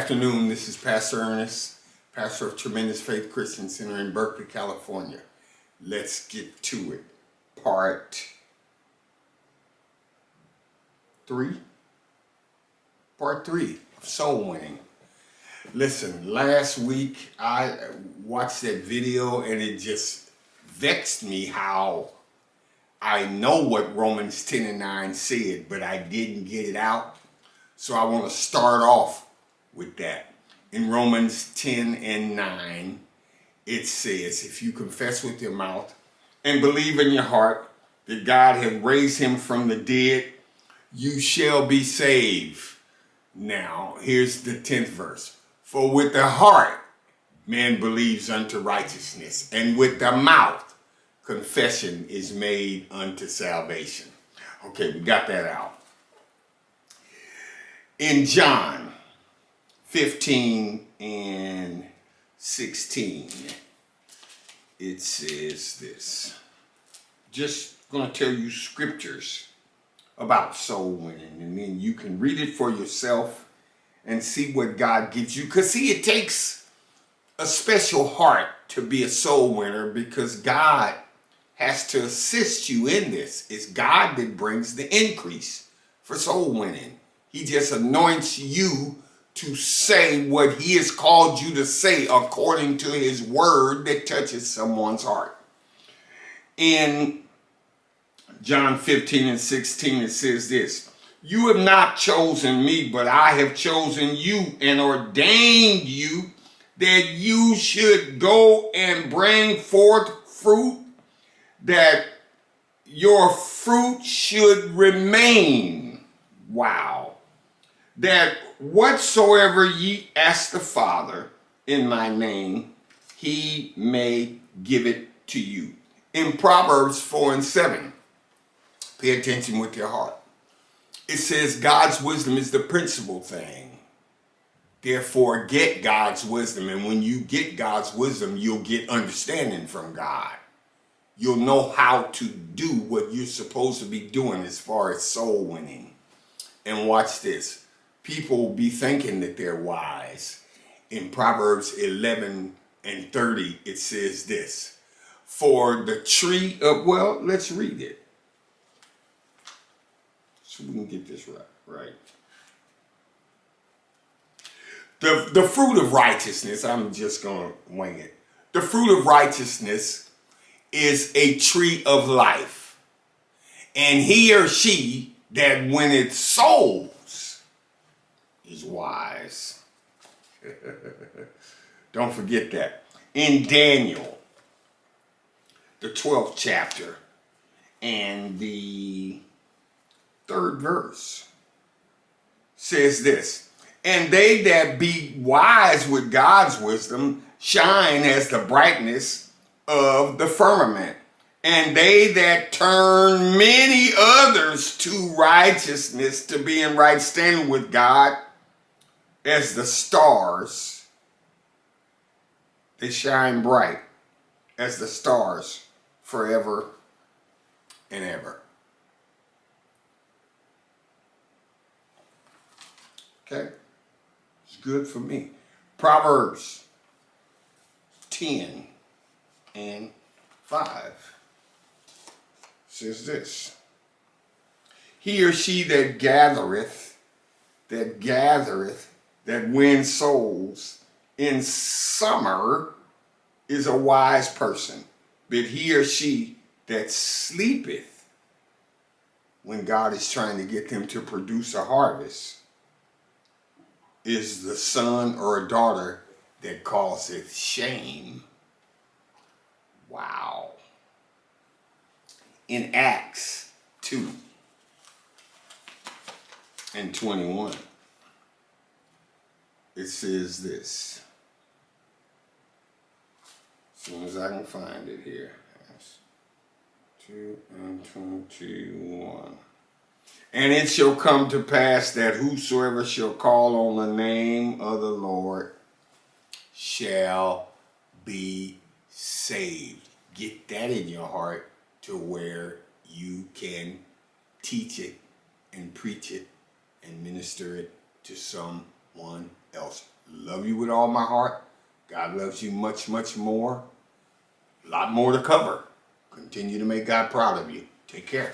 afternoon. This is Pastor Ernest, pastor of Tremendous Faith Christian Center in Berkeley, California. Let's get to it. Part 3 of Soul Winning. Listen, last week I watched that video and it just vexed me how I know what Romans 10:9 said, but I didn't get it out. So I want to start off with that. In Romans 10:9, it says, if you confess with your mouth and believe in your heart that God has raised him from the dead, you shall be saved. Now, here's the 10th verse. For with the heart man believes unto righteousness, and with the mouth confession is made unto salvation. Okay, we got that out. In John 15 and 16, it says this. Just going to tell you scriptures about soul winning, and then you can read it for yourself and see what God gives you. Because see, it takes a special heart to be a soul winner, because God has to assist you in this. It's God that brings the increase for soul winning. He just anoints you to say what he has called you to say according to his word that touches someone's heart. In John 15 and 16, it says this. You have not chosen me, but I have chosen you and ordained you that you should go and bring forth fruit, that your fruit should remain. Wow. That whatsoever ye ask the Father in my name, he may give it to you. In Proverbs 4 and 7, pay attention with your heart. It says God's wisdom is the principal thing. Therefore, get God's wisdom. And when you get God's wisdom, you'll get understanding from God. You'll know how to do what you're supposed to be doing as far as soul winning. And watch this. People will be thinking that they're wise. In Proverbs 11 and 30, it says this. For the tree of, well, let's read it, so we can get this right. The fruit of righteousness, I'm just going to wing it. The fruit of righteousness is a tree of life. And he or she that when it sows is wise. Don't forget that. In Daniel, the 12th chapter and the 3rd verse says this. And they that be wise with God's wisdom shine as the brightness of the firmament. And they that turn many others to righteousness, to be in right standing with God, as the stars, they shine bright as the stars forever and ever. Okay? It's good for me. Proverbs 10 and 5 says this. He or she that gathereth, that wins souls in summer is a wise person. But he or she that sleepeth when God is trying to get them to produce a harvest is the son or a daughter that causeth shame. Wow. In Acts 2 and 21, it says this. As soon as I can find it here. Acts 2 and 21. And it shall come to pass that whosoever shall call on the name of the Lord shall be saved. Get that in your heart to where you can teach it and preach it and minister it to someone else. Love you with all my heart. God loves you much, much more. A lot more to cover. Continue to make God proud of you. Take care.